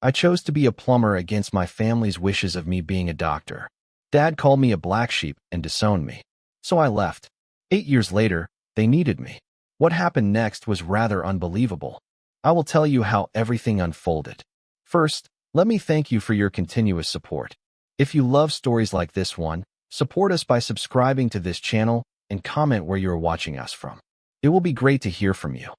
I chose to be a plumber against my family's wishes of me being a doctor. Dad called me a black sheep and disowned me. So I left. 8 years later, they needed me. What happened next was rather unbelievable. I will tell you how everything unfolded. First, let me thank you for your continuous support. If you love stories like this one, support us by subscribing to this channel and comment where you are watching us from. It will be great to hear from you.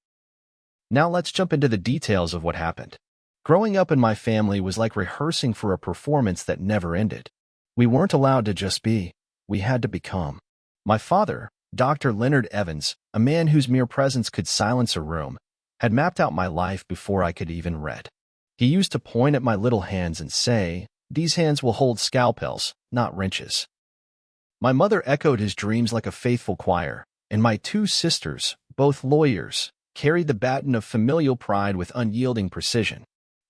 Now let's jump into the details of what happened. Growing up in my family was like rehearsing for a performance that never ended. We weren't allowed to just be, we had to become. My father, Dr. Leonard Evans, a man whose mere presence could silence a room, had mapped out my life before I could even read. He used to point at my little hands and say, "These hands will hold scalpels, not wrenches." My mother echoed his dreams like a faithful choir, and my two sisters, both lawyers, carried the baton of familial pride with unyielding precision.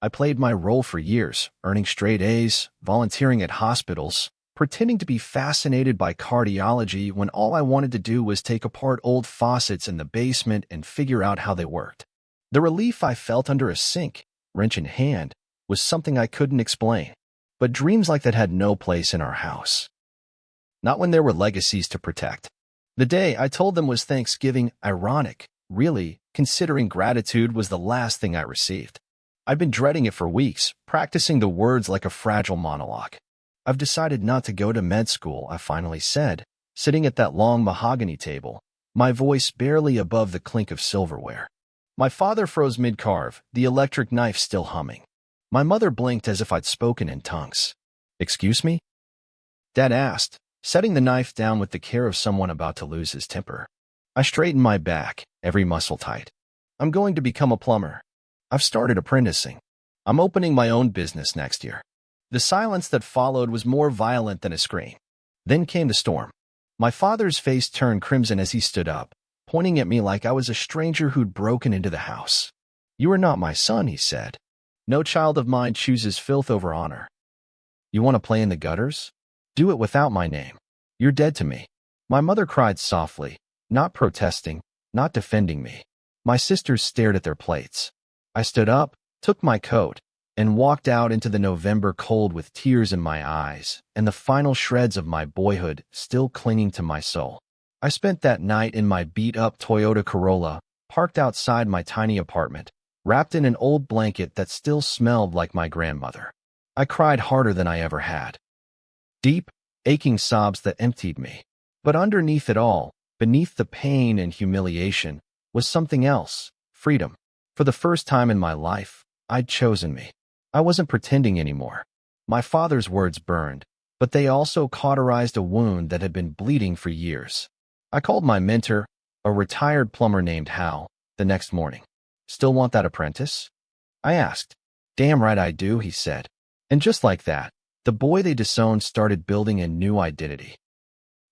I played my role for years, earning straight A's, volunteering at hospitals, pretending to be fascinated by cardiology when all I wanted to do was take apart old faucets in the basement and figure out how they worked. The relief I felt under a sink, wrench in hand, was something I couldn't explain. But dreams like that had no place in our house. Not when there were legacies to protect. The day I told them was Thanksgiving, ironic, really, considering gratitude was the last thing I received. I'd been dreading it for weeks, practicing the words like a fragile monologue. "I've decided not to go to med school," I finally said, sitting at that long mahogany table, my voice barely above the clink of silverware. My father froze mid-carve, the electric knife still humming. My mother blinked as if I'd spoken in tongues. "Excuse me?" Dad asked, setting the knife down with the care of someone about to lose his temper. I straightened my back, every muscle tight. "I'm going to become a plumber. I've started apprenticing. I'm opening my own business next year." The silence that followed was more violent than a scream. Then came the storm. My father's face turned crimson as he stood up, pointing at me like I was a stranger who'd broken into the house. "You are not my son," he said. "No child of mine chooses filth over honor. You want to play in the gutters? Do it without my name. You're dead to me." My mother cried softly, not protesting, not defending me. My sisters stared at their plates. I stood up, took my coat, and walked out into the November cold with tears in my eyes and the final shreds of my boyhood still clinging to my soul. I spent that night in my beat-up Toyota Corolla, parked outside my tiny apartment, wrapped in an old blanket that still smelled like my grandmother. I cried harder than I ever had. Deep, aching sobs that emptied me. But underneath it all, beneath the pain and humiliation, was something else, freedom. For the first time in my life, I'd chosen me. I wasn't pretending anymore. My father's words burned, but they also cauterized a wound that had been bleeding for years. I called my mentor, a retired plumber named Hal, the next morning. "Still want that apprentice?" I asked. "Damn right I do," he said. And just like that, the boy they disowned started building a new identity.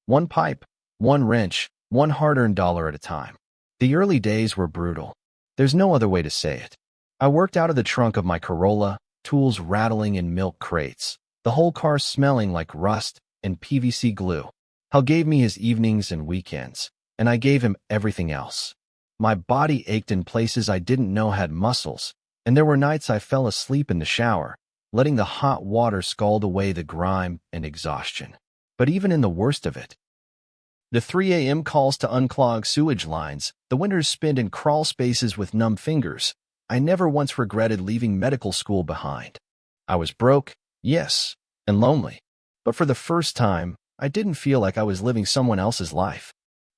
One pipe, one wrench, one hard-earned dollar at a time. The early days were brutal. There's no other way to say it. I worked out of the trunk of my Corolla, tools rattling in milk crates, the whole car smelling like rust and PVC glue. Hal gave me his evenings and weekends, and I gave him everything else. My body ached in places I didn't know had muscles, and there were nights I fell asleep in the shower, letting the hot water scald away the grime and exhaustion. But even in the worst of it, the 3 a.m. calls to unclog sewage lines, the winters spent in crawl spaces with numb fingers, I never once regretted leaving medical school behind. I was broke, yes, and lonely. But for the first time, I didn't feel like I was living someone else's life.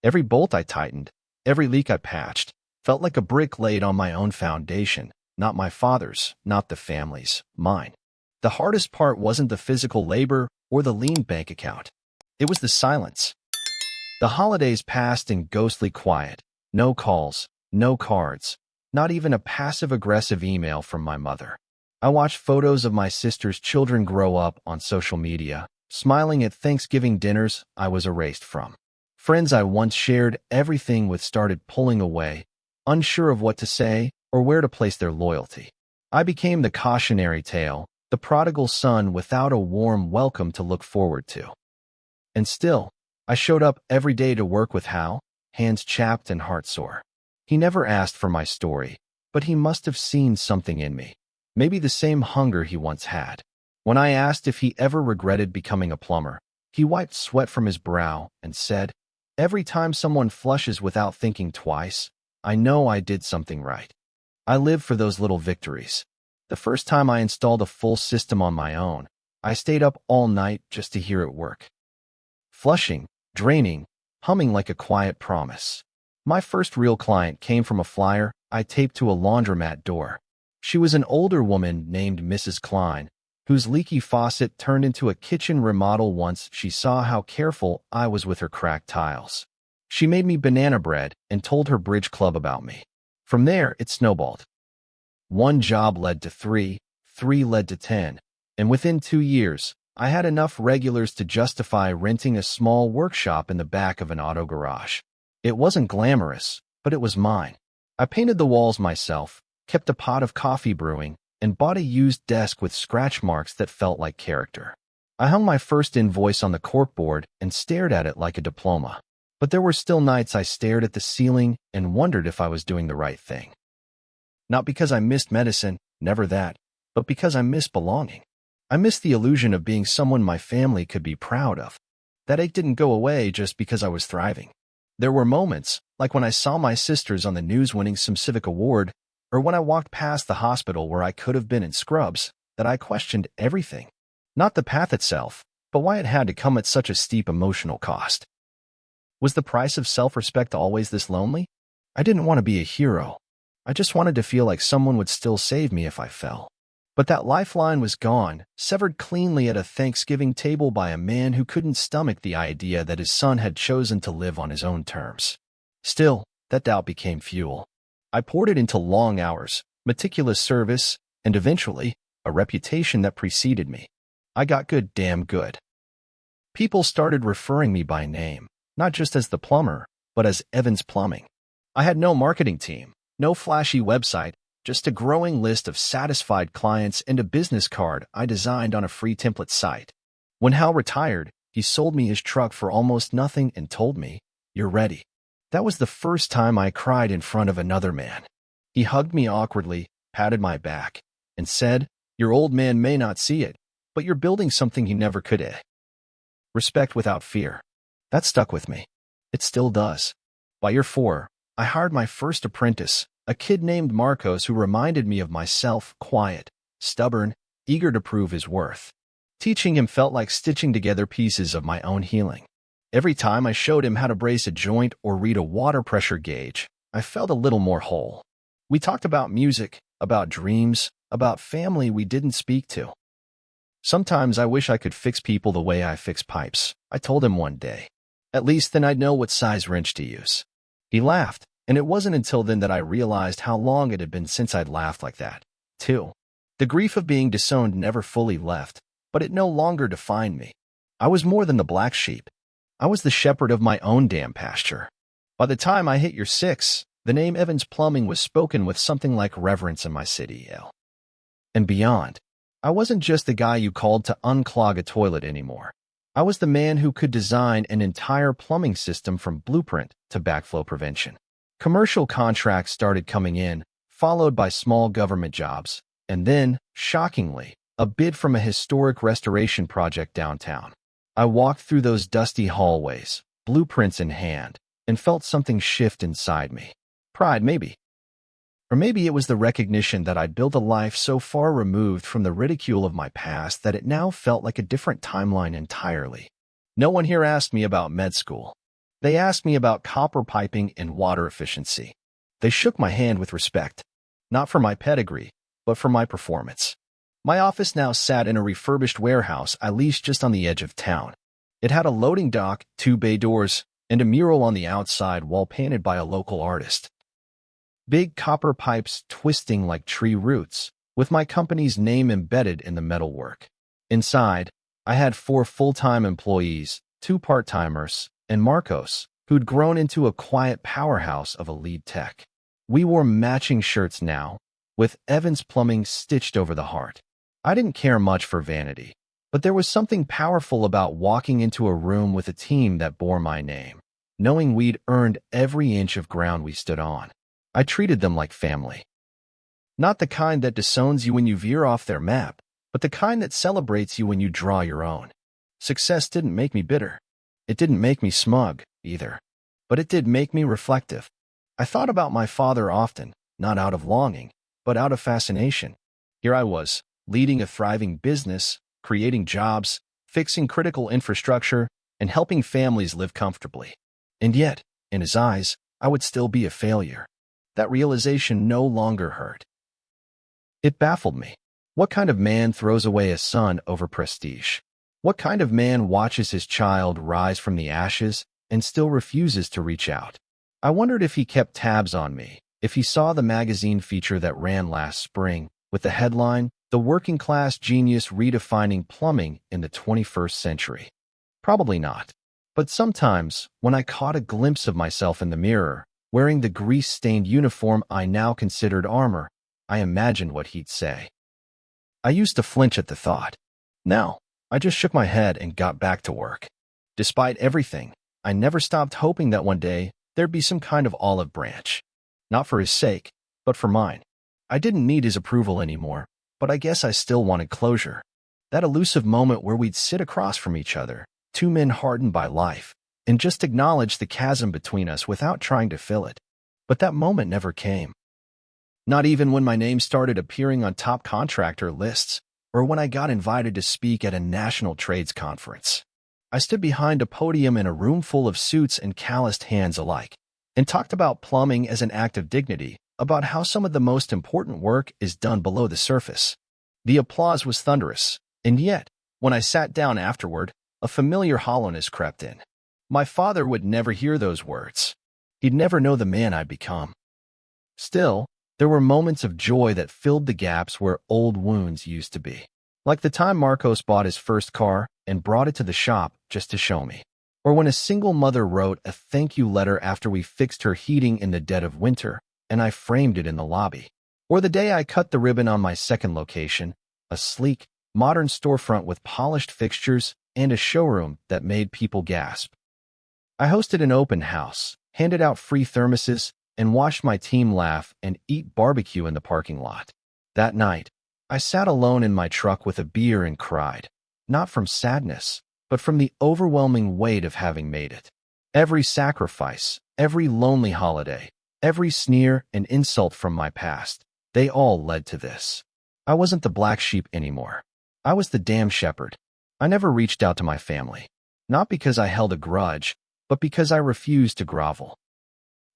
Every bolt I tightened, every leak I patched, felt like a brick laid on my own foundation, not my father's, not the family's, mine. The hardest part wasn't the physical labor or the lean bank account. It was the silence. The holidays passed in ghostly quiet. No calls, no cards, not even a passive-aggressive email from my mother. I watched photos of my sister's children grow up on social media, smiling at Thanksgiving dinners I was erased from. Friends I once shared everything with started pulling away, unsure of what to say or where to place their loyalty. I became the cautionary tale, the prodigal son without a warm welcome to look forward to. And still, I showed up every day to work with Hal, hands chapped and heart sore. He never asked for my story, but he must have seen something in me. maybe the same hunger he once had. When I asked if he ever regretted becoming a plumber, he wiped sweat from his brow and said, "Every time someone flushes without thinking twice, I know I did something right." I live for those little victories. The first time I installed a full system on my own, I stayed up all night just to hear it work. Flushing, draining, humming like a quiet promise. My first real client came from a flyer I taped to a laundromat door. She was an older woman named Mrs. Klein, whose leaky faucet turned into a kitchen remodel once she saw how careful I was with her cracked tiles. She made me banana bread and told her bridge club about me. From there, it snowballed. One job led to three led to 10, and within 2 years, I had enough regulars to justify renting a small workshop in the back of an auto garage. It wasn't glamorous, but it was mine. I painted the walls myself, kept a pot of coffee brewing, and bought a used desk with scratch marks that felt like character. I hung my first invoice on the corkboard and stared at it like a diploma. But there were still nights I stared at the ceiling and wondered if I was doing the right thing. Not because I missed medicine, never that, but because I missed belonging. I missed the illusion of being someone my family could be proud of. That ache didn't go away just because I was thriving. There were moments, like when I saw my sisters on the news winning some civic award, or when I walked past the hospital where I could have been in scrubs, that I questioned everything. Not the path itself, but why it had to come at such a steep emotional cost. Was the price of self-respect always this lonely? I didn't want to be a hero. I just wanted to feel like someone would still save me if I fell. But that lifeline was gone, severed cleanly at a Thanksgiving table by a man who couldn't stomach the idea that his son had chosen to live on his own terms. Still, that doubt became fuel. I poured it into long hours, meticulous service, and eventually, a reputation that preceded me. I got damn good. People started referring me by name, not just as the plumber, but as Evans Plumbing. I had no marketing team, no flashy website, just a growing list of satisfied clients and a business card I designed on a free template site. When Hal retired, he sold me his truck for almost nothing and told me, "You're ready." That was the first time I cried in front of another man. He hugged me awkwardly, patted my back, and said, "Your old man may not see it, but you're building something you never could. Respect without fear." That stuck with me. It still does. By year 4, I hired my first apprentice, a kid named Marcos who reminded me of myself, quiet, stubborn, eager to prove his worth. Teaching him felt like stitching together pieces of my own healing. Every time I showed him how to brace a joint or read a water pressure gauge, I felt a little more whole. We talked about music, about dreams, about family we didn't speak to. "Sometimes I wish I could fix people the way I fix pipes," I told him one day. "At least then I'd know what size wrench to use." He laughed, and it wasn't until then that I realized how long it had been since I'd laughed like that, too. The grief of being disowned never fully left, but it no longer defined me. I was more than the black sheep. I was the shepherd of my own damn pasture. By the time I hit year 6, the name Evans Plumbing was spoken with something like reverence in my city, and beyond. I wasn't just the guy you called to unclog a toilet anymore. I was the man who could design an entire plumbing system from blueprint to backflow prevention. Commercial contracts started coming in, followed by small government jobs, and then, shockingly, a bid from a historic restoration project downtown. I walked through those dusty hallways, blueprints in hand, and felt something shift inside me. Pride, maybe. Or maybe it was the recognition that I'd built a life so far removed from the ridicule of my past that it now felt like a different timeline entirely. No one here asked me about med school. They asked me about copper piping and water efficiency. They shook my hand with respect, not for my pedigree, but for my performance. My office now sat in a refurbished warehouse I leased just on the edge of town. It had a loading dock, 2 bay doors, and a mural on the outside wall painted by a local artist. Big copper pipes twisting like tree roots, with my company's name embedded in the metalwork. Inside, I had 4 full-time employees, 2 part-timers, and Marcos, who'd grown into a quiet powerhouse of a lead tech. We wore matching shirts now, with Evans Plumbing stitched over the heart. I didn't care much for vanity, but there was something powerful about walking into a room with a team that bore my name, knowing we'd earned every inch of ground we stood on. I treated them like family. Not the kind that disowns you when you veer off their map, but the kind that celebrates you when you draw your own. Success didn't make me bitter. It didn't make me smug, either. But it did make me reflective. I thought about my father often, not out of longing, but out of fascination. Here I was, leading a thriving business, creating jobs, fixing critical infrastructure, and helping families live comfortably. And yet, in his eyes, I would still be a failure. That realization no longer hurt. It baffled me. What kind of man throws away a son over prestige? What kind of man watches his child rise from the ashes and still refuses to reach out? I wondered if he kept tabs on me, if he saw the magazine feature that ran last spring with the headline, "The Working Class Genius Redefining Plumbing in the 21st Century." Probably not. But sometimes, when I caught a glimpse of myself in the mirror, wearing the grease-stained uniform I now considered armor, I imagined what he'd say. I used to flinch at the thought. Now, I just shook my head and got back to work. Despite everything, I never stopped hoping that one day there'd be some kind of olive branch. Not for his sake, but for mine. I didn't need his approval anymore, but I guess I still wanted closure. That elusive moment where we'd sit across from each other, two men hardened by life, and just acknowledge the chasm between us without trying to fill it. But that moment never came. Not even when my name started appearing on top contractor lists, or when I got invited to speak at a national trades conference. I stood behind a podium in a room full of suits and calloused hands alike, and talked about plumbing as an act of dignity, about how some of the most important work is done below the surface. The applause was thunderous, and yet, when I sat down afterward, a familiar hollowness crept in. My father would never hear those words. He'd never know the man I'd become. Still, there were moments of joy that filled the gaps where old wounds used to be. Like the time Marcos bought his first car and brought it to the shop just to show me. Or when a single mother wrote a thank you letter after we fixed her heating in the dead of winter, and I framed it in the lobby. Or the day I cut the ribbon on my second location, a sleek, modern storefront with polished fixtures and a showroom that made people gasp. I hosted an open house, handed out free thermoses, and watched my team laugh and eat barbecue in the parking lot. That night, I sat alone in my truck with a beer and cried, not from sadness, but from the overwhelming weight of having made it. Every sacrifice, every lonely holiday, every sneer and insult from my past, they all led to this. I wasn't the black sheep anymore. I was the damn shepherd. I never reached out to my family, not because I held a grudge, but because I refused to grovel.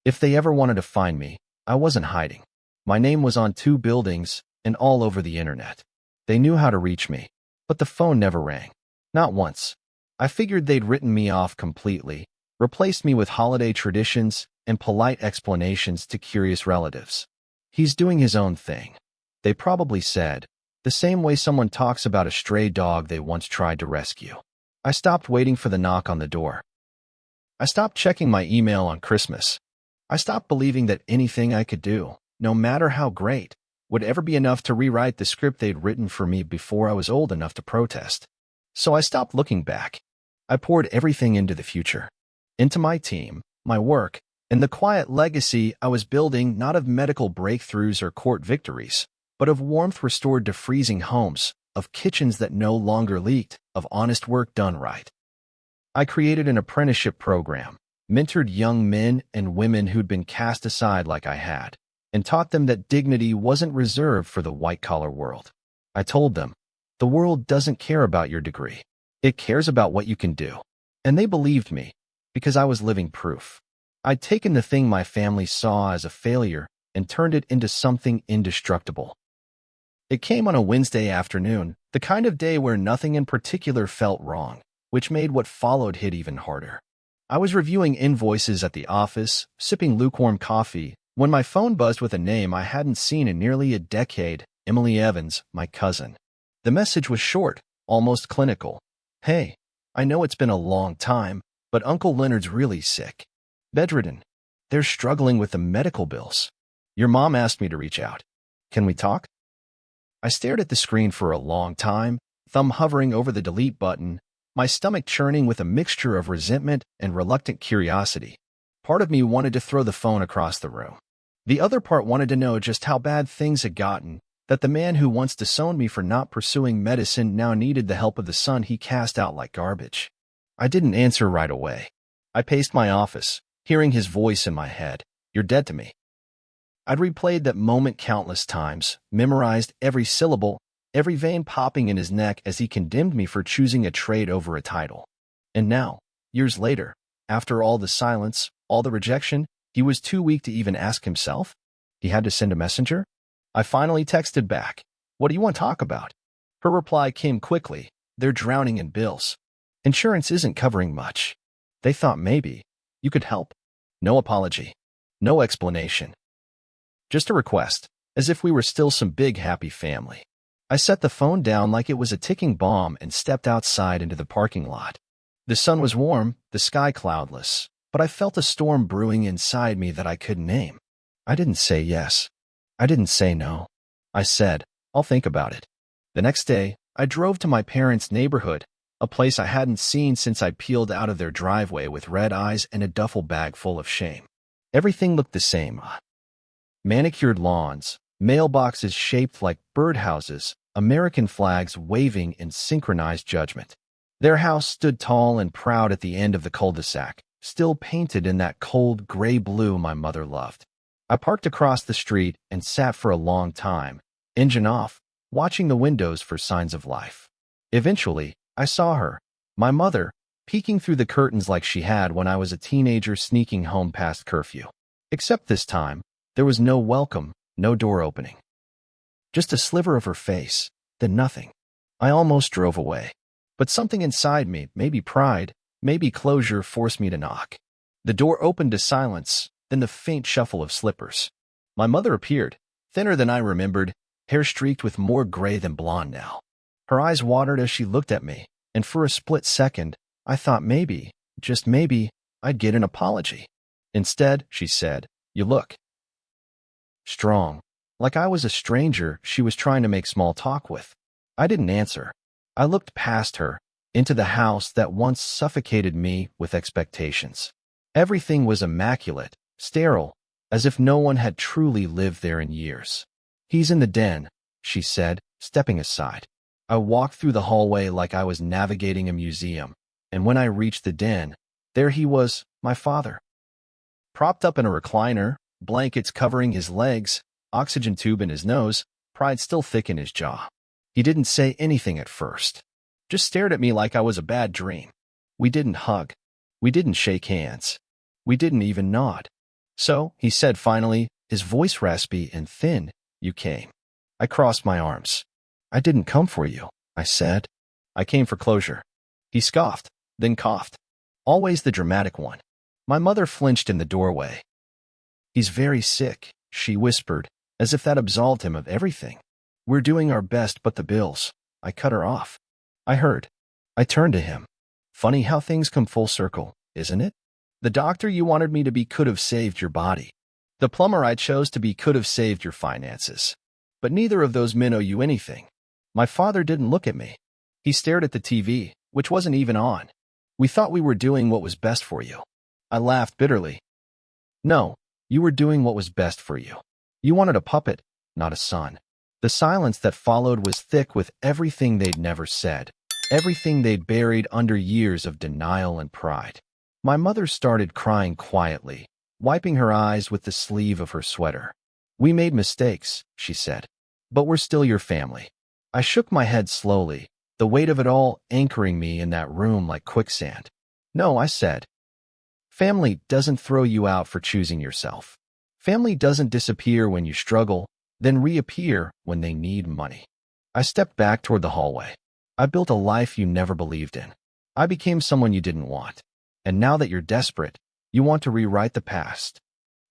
If they ever wanted to find me, I wasn't hiding. My name was on 2 buildings and all over the internet. They knew how to reach me, but the phone never rang. Not once. I figured they'd written me off completely, replaced me with holiday traditions and polite explanations to curious relatives. He's doing his own thing, they probably said, the same way someone talks about a stray dog they once tried to rescue. I stopped waiting for the knock on the door. I stopped checking my email on Christmas. I stopped believing that anything I could do, no matter how great, would ever be enough to rewrite the script they'd written for me before I was old enough to protest. So I stopped looking back. I poured everything into the future, into my team, my work, and the quiet legacy I was building, not of medical breakthroughs or court victories, but of warmth restored to freezing homes, of kitchens that no longer leaked, of honest work done right. I created an apprenticeship program, mentored young men and women who'd been cast aside like I had, and taught them that dignity wasn't reserved for the white-collar world. I told them, the world doesn't care about your degree. It cares about what you can do. And they believed me, because I was living proof. I'd taken the thing my family saw as a failure and turned it into something indestructible. It came on a Wednesday afternoon, the kind of day where nothing in particular felt wrong, which made what followed hit even harder. I was reviewing invoices at the office, sipping lukewarm coffee, when my phone buzzed with a name I hadn't seen in nearly a decade, Emily Evans, my cousin. The message was short, almost clinical. Hey, I know it's been a long time, but Uncle Leonard's really sick. Bedridden. They're struggling with the medical bills. Your mom asked me to reach out. Can we talk? I stared at the screen for a long time, thumb hovering over the delete button, my stomach churning with a mixture of resentment and reluctant curiosity. Part of me wanted to throw the phone across the room. The other part wanted to know just how bad things had gotten, that the man who once disowned me for not pursuing medicine now needed the help of the son he cast out like garbage. I didn't answer right away. I paced my office, hearing his voice in my head. You're dead to me. I'd replayed that moment countless times, memorized every syllable, every vein popping in his neck as he condemned me for choosing a trade over a title. And now, years later, after all the silence, all the rejection, he was too weak to even ask himself? He had to send a messenger? I finally texted back. What do you want to talk about? Her reply came quickly. They're drowning in bills. Insurance isn't covering much. They thought maybe you could help. No apology. No explanation. Just a request, as if we were still some big happy family. I set the phone down like it was a ticking bomb and stepped outside into the parking lot. The sun was warm, the sky cloudless, but I felt a storm brewing inside me that I couldn't name. I didn't say yes. I didn't say no. I said, I'll think about it. The next day, I drove to my parents' neighborhood, a place I hadn't seen since I peeled out of their driveway with red eyes and a duffel bag full of shame. Everything looked the same. Manicured lawns, mailboxes shaped like birdhouses, American flags waving in synchronized judgment. Their house stood tall and proud at the end of the cul-de-sac, still painted in that cold gray blue my mother loved. I parked across the street and sat for a long time, engine off, watching the windows for signs of life. Eventually, I saw her, my mother, peeking through the curtains like she had when I was a teenager sneaking home past curfew. Except this time, there was no welcome, no door opening. Just a sliver of her face, then nothing. I almost drove away. But something inside me, maybe pride, maybe closure, forced me to knock. The door opened to silence, then the faint shuffle of slippers. My mother appeared, thinner than I remembered, hair streaked with more gray than blonde now. Her eyes watered as she looked at me, and for a split second, I thought maybe, just maybe, I'd get an apology. Instead, she said, "You look strong." Like I was a stranger she was trying to make small talk with. I didn't answer. I looked past her, into the house that once suffocated me with expectations. Everything was immaculate, sterile, as if no one had truly lived there in years. "He's in the den," she said, stepping aside. I walked through the hallway like I was navigating a museum, and when I reached the den, there he was, my father. Propped up in a recliner, blankets covering his legs, oxygen tube in his nose, pride still thick in his jaw. He didn't say anything at first, just stared at me like I was a bad dream. We didn't hug. We didn't shake hands. We didn't even nod. "So," he said finally, his voice raspy and thin, "you came." I crossed my arms. "I didn't come for you," I said. "I came for closure." He scoffed, then coughed. Always the dramatic one. My mother flinched in the doorway. "He's very sick," she whispered, as if that absolved him of everything. "We're doing our best, but the bills." I cut her off. I heard. I turned to him. "Funny how things come full circle, isn't it? The doctor you wanted me to be could have saved your body. The plumber I chose to be could have saved your finances. But neither of those men owe you anything." My father didn't look at me. He stared at the TV, which wasn't even on. "We thought we were doing what was best for you." I laughed bitterly. "No, you were doing what was best for you. You wanted a puppet, not a son." The silence that followed was thick with everything they'd never said, everything they'd buried under years of denial and pride. My mother started crying quietly, wiping her eyes with the sleeve of her sweater. "We made mistakes," she said, "but we're still your family." I shook my head slowly, the weight of it all anchoring me in that room like quicksand. "No," I said. "Family doesn't throw you out for choosing yourself. Family doesn't disappear when you struggle, then reappear when they need money." I stepped back toward the hallway. "I built a life you never believed in. I became someone you didn't want. And now that you're desperate, you want to rewrite the past."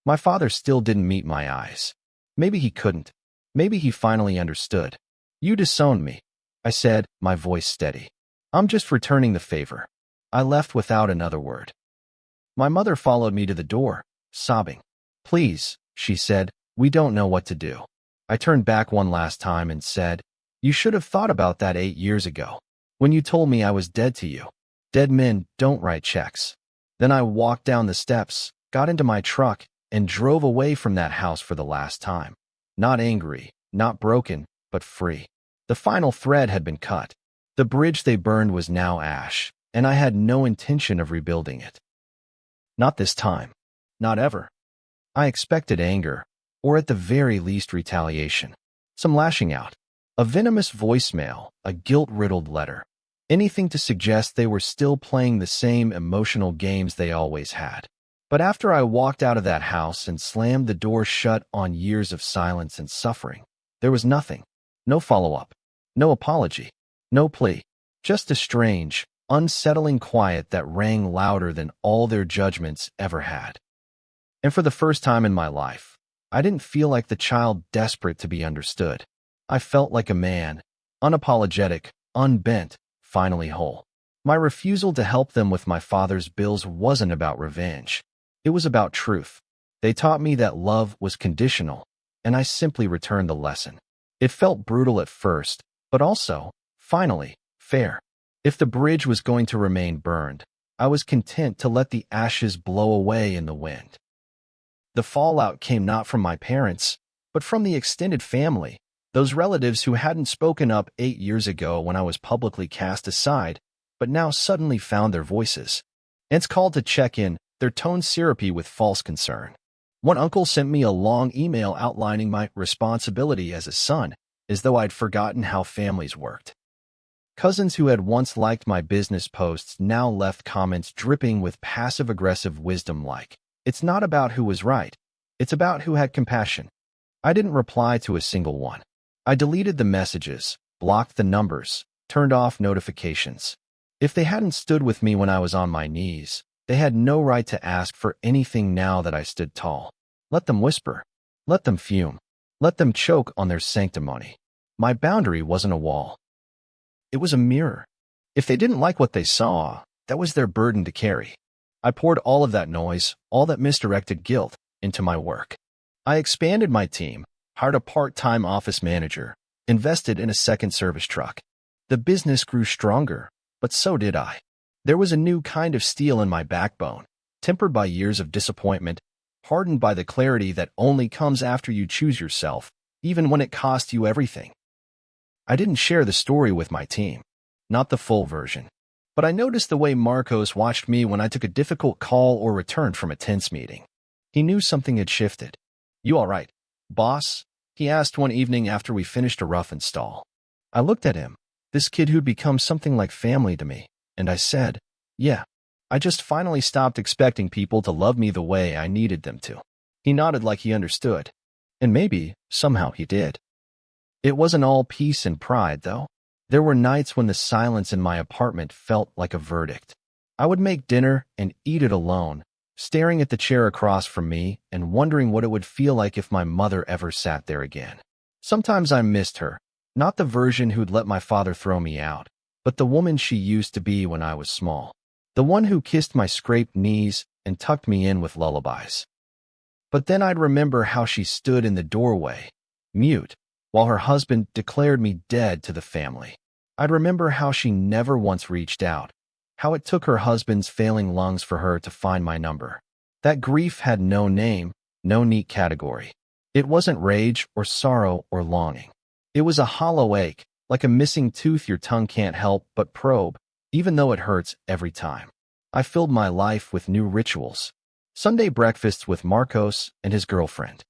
My father still didn't meet my eyes. Maybe he couldn't. Maybe he finally understood. "You disowned me," I said, my voice steady. "I'm just returning the favor." I left without another word. My mother followed me to the door, sobbing. "Please," she said, "we don't know what to do." I turned back one last time and said, "You should have thought about that 8 years ago, when you told me I was dead to you. Dead men don't write checks." Then I walked down the steps, got into my truck, and drove away from that house for the last time. Not angry, not broken, but free. The final thread had been cut. The bridge they burned was now ash, and I had no intention of rebuilding it. Not this time. Not ever. I expected anger, or at the very least retaliation. Some lashing out. A venomous voicemail, a guilt-riddled letter. Anything to suggest they were still playing the same emotional games they always had. But after I walked out of that house and slammed the door shut on years of silence and suffering, there was nothing. No follow-up. No apology. No plea. Just a strange, unsettling quiet that rang louder than all their judgments ever had. And for the first time in my life, I didn't feel like the child desperate to be understood. I felt like a man, unapologetic, unbent, finally whole. My refusal to help them with my father's bills wasn't about revenge. It was about truth. They taught me that love was conditional, and I simply returned the lesson. It felt brutal at first, but also, finally, fair. If the bridge was going to remain burned, I was content to let the ashes blow away in the wind. The fallout came not from my parents, but from the extended family, those relatives who hadn't spoken up 8 years ago when I was publicly cast aside, but now suddenly found their voices. Aunts called to check in, their tone syrupy with false concern. One uncle sent me a long email outlining my responsibility as a son, as though I'd forgotten how families worked. Cousins who had once liked my business posts now left comments dripping with passive-aggressive wisdom like, "It's not about who was right. It's about who had compassion." I didn't reply to a single one. I deleted the messages, blocked the numbers, turned off notifications. If they hadn't stood with me when I was on my knees, they had no right to ask for anything now that I stood tall. Let them whisper. Let them fume. Let them choke on their sanctimony. My boundary wasn't a wall. It was a mirror. If they didn't like what they saw, that was their burden to carry. I poured all of that noise, all that misdirected guilt, into my work. I expanded my team, hired a part-time office manager, invested in a second service truck. The business grew stronger, but so did I. There was a new kind of steel in my backbone, tempered by years of disappointment, hardened by the clarity that only comes after you choose yourself, even when it costs you everything. I didn't share the story with my team, not the full version. But I noticed the way Marcos watched me when I took a difficult call or returned from a tense meeting. He knew something had shifted. "You all right, boss?" he asked one evening after we finished a rough install. I looked at him, this kid who'd become something like family to me, and I said, "Yeah, I just finally stopped expecting people to love me the way I needed them to." He nodded like he understood, and maybe, somehow he did. It wasn't all peace and pride, though. There were nights when the silence in my apartment felt like a verdict. I would make dinner and eat it alone, staring at the chair across from me and wondering what it would feel like if my mother ever sat there again. Sometimes I missed her, not the version who'd let my father throw me out, but the woman she used to be when I was small. The one who kissed my scraped knees and tucked me in with lullabies. But then I'd remember how she stood in the doorway, mute, while her husband declared me dead to the family. I'd remember how she never once reached out, how it took her husband's failing lungs for her to find my number. That grief had no name, no neat category. It wasn't rage or sorrow or longing. It was a hollow ache, like a missing tooth your tongue can't help but probe, even though it hurts every time. I filled my life with new rituals. Sunday breakfasts with Marcos and his girlfriend.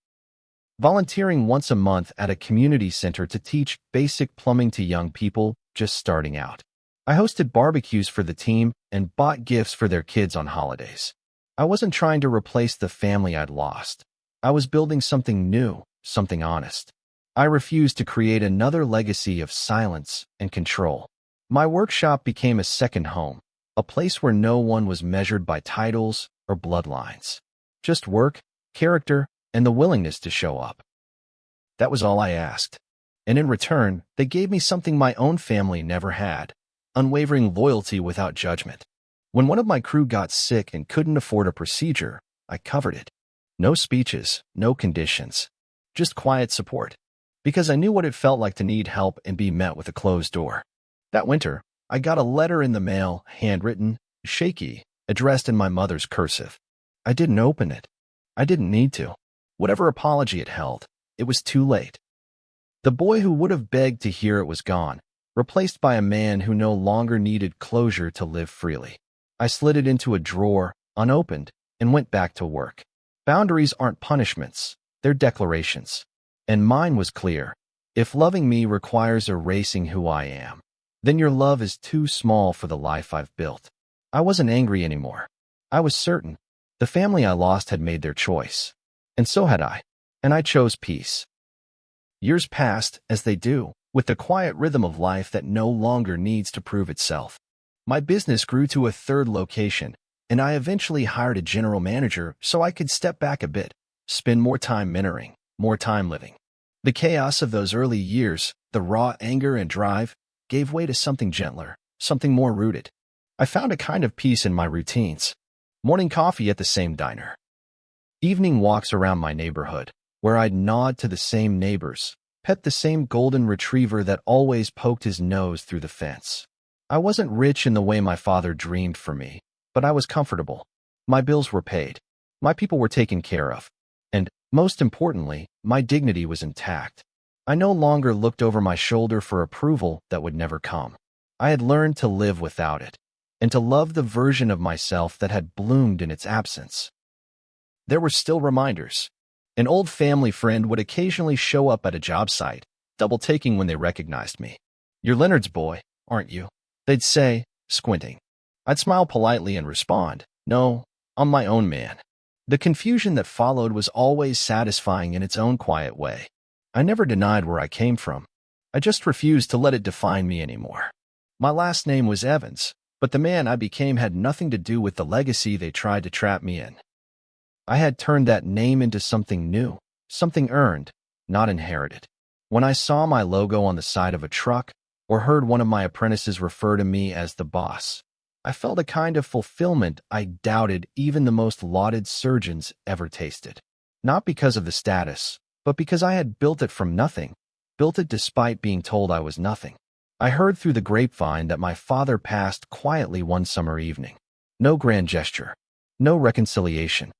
Volunteering once a month at a community center to teach basic plumbing to young people just starting out. I hosted barbecues for the team and bought gifts for their kids on holidays. I wasn't trying to replace the family I'd lost. I was building something new, something honest. I refused to create another legacy of silence and control. My workshop became a second home, a place where no one was measured by titles or bloodlines. Just work, character, and the willingness to show up. That was all I asked. And in return, they gave me something my own family never had: unwavering loyalty without judgment. When one of my crew got sick and couldn't afford a procedure, I covered it. No speeches, no conditions, just quiet support. Because I knew what it felt like to need help and be met with a closed door. That winter, I got a letter in the mail, handwritten, shaky, addressed in my mother's cursive. I didn't open it. I didn't need to. Whatever apology it held, it was too late. The boy who would have begged to hear it was gone, replaced by a man who no longer needed closure to live freely. I slid it into a drawer, unopened, and went back to work. Boundaries aren't punishments, they're declarations. And mine was clear. If loving me requires erasing who I am, then your love is too small for the life I've built. I wasn't angry anymore. I was certain. The family I lost had made their choice. And so had I. And I chose peace. Years passed, as they do, with the quiet rhythm of life that no longer needs to prove itself. My business grew to a third location, and I eventually hired a general manager so I could step back a bit, spend more time mentoring, more time living. The chaos of those early years, the raw anger and drive, gave way to something gentler, something more rooted. I found a kind of peace in my routines. Morning coffee at the same diner. Evening walks around my neighborhood, where I'd nod to the same neighbors, pet the same golden retriever that always poked his nose through the fence. I wasn't rich in the way my father dreamed for me, but I was comfortable. My bills were paid. My people were taken care of. And, most importantly, my dignity was intact. I no longer looked over my shoulder for approval that would never come. I had learned to live without it, and to love the version of myself that had bloomed in its absence. There were still reminders. An old family friend would occasionally show up at a job site, double-taking when they recognized me. "You're Leonard's boy, aren't you?" they'd say, squinting. I'd smile politely and respond, "No, I'm my own man." The confusion that followed was always satisfying in its own quiet way. I never denied where I came from. I just refused to let it define me anymore. My last name was Evans, but the man I became had nothing to do with the legacy they tried to trap me in. I had turned that name into something new, something earned, not inherited. When I saw my logo on the side of a truck, or heard one of my apprentices refer to me as the boss, I felt a kind of fulfillment I doubted even the most lauded surgeons ever tasted. Not because of the status, but because I had built it from nothing, built it despite being told I was nothing. I heard through the grapevine that my father passed quietly one summer evening. No grand gesture, no reconciliation.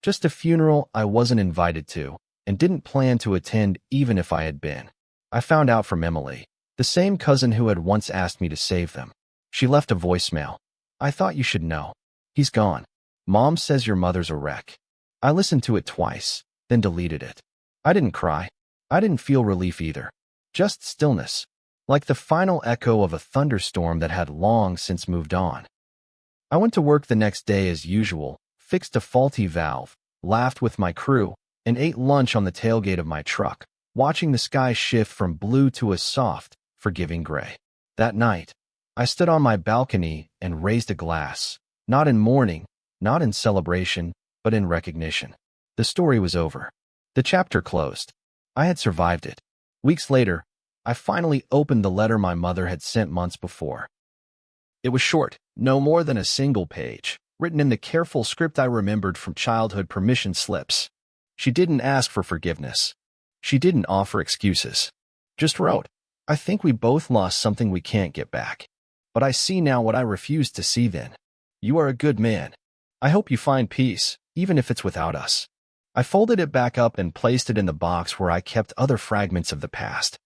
Just a funeral I wasn't invited to, and didn't plan to attend even if I had been. I found out from Emily, the same cousin who had once asked me to save them. She left a voicemail. "I thought you should know. He's gone. Mom says your mother's a wreck." I listened to it twice, then deleted it. I didn't cry. I didn't feel relief either. Just stillness, like the final echo of a thunderstorm that had long since moved on. I went to work the next day as usual, fixed a faulty valve, laughed with my crew, and ate lunch on the tailgate of my truck, watching the sky shift from blue to a soft, forgiving gray. That night, I stood on my balcony and raised a glass, not in mourning, not in celebration, but in recognition. The story was over. The chapter closed. I had survived it. Weeks later, I finally opened the letter my mother had sent months before. It was short, no more than a single page, written in the careful script I remembered from childhood permission slips. She didn't ask for forgiveness. She didn't offer excuses. Just wrote, "I think we both lost something we can't get back. But I see now what I refused to see then. You are a good man. I hope you find peace, even if it's without us." I folded it back up and placed it in the box where I kept other fragments of the past.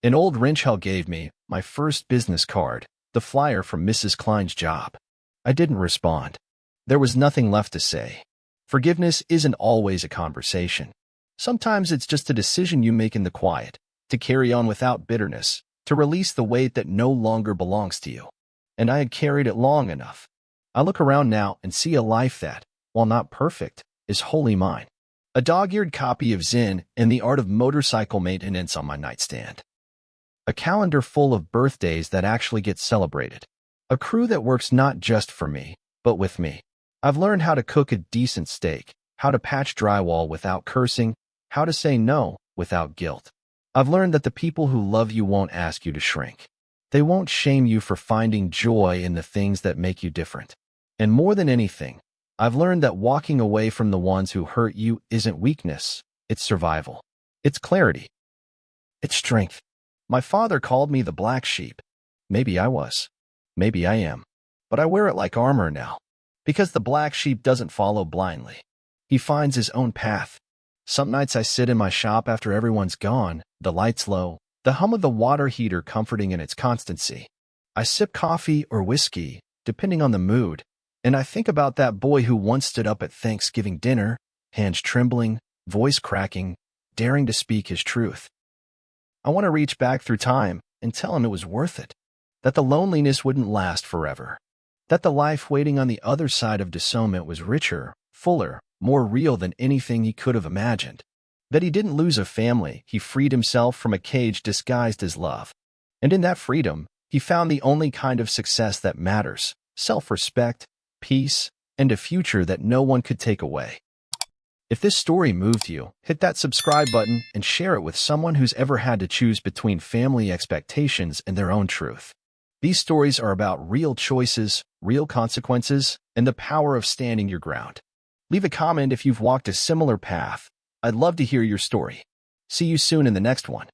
An old wrench-hell gave me my first business card, the flyer from Mrs. Klein's job. I didn't respond. There was nothing left to say. Forgiveness isn't always a conversation. Sometimes it's just a decision you make in the quiet, to carry on without bitterness, to release the weight that no longer belongs to you. And I had carried it long enough. I look around now and see a life that, while not perfect, is wholly mine. A dog-eared copy of Zen and the Art of Motorcycle Maintenance on my nightstand. A calendar full of birthdays that actually get celebrated. A crew that works not just for me, but with me. I've learned how to cook a decent steak, how to patch drywall without cursing, how to say no without guilt. I've learned that the people who love you won't ask you to shrink. They won't shame you for finding joy in the things that make you different. And more than anything, I've learned that walking away from the ones who hurt you isn't weakness, it's survival. It's clarity. It's strength. My father called me the black sheep. Maybe I was. Maybe I am. But I wear it like armor now. Because the black sheep doesn't follow blindly. He finds his own path. Some nights I sit in my shop after everyone's gone, the lights low, the hum of the water heater comforting in its constancy. I sip coffee or whiskey, depending on the mood, and I think about that boy who once stood up at Thanksgiving dinner, hands trembling, voice cracking, daring to speak his truth. I want to reach back through time and tell him it was worth it, that the loneliness wouldn't last forever, that the life waiting on the other side of disownment was richer, fuller, more real than anything he could have imagined, that he didn't lose a family, he freed himself from a cage disguised as love. And in that freedom, he found the only kind of success that matters: self-respect, peace, and a future that no one could take away. If this story moved you, hit that subscribe button and share it with someone who's ever had to choose between family expectations and their own truth. These stories are about real choices, real consequences, and the power of standing your ground. Leave a comment if you've walked a similar path. I'd love to hear your story. See you soon in the next one.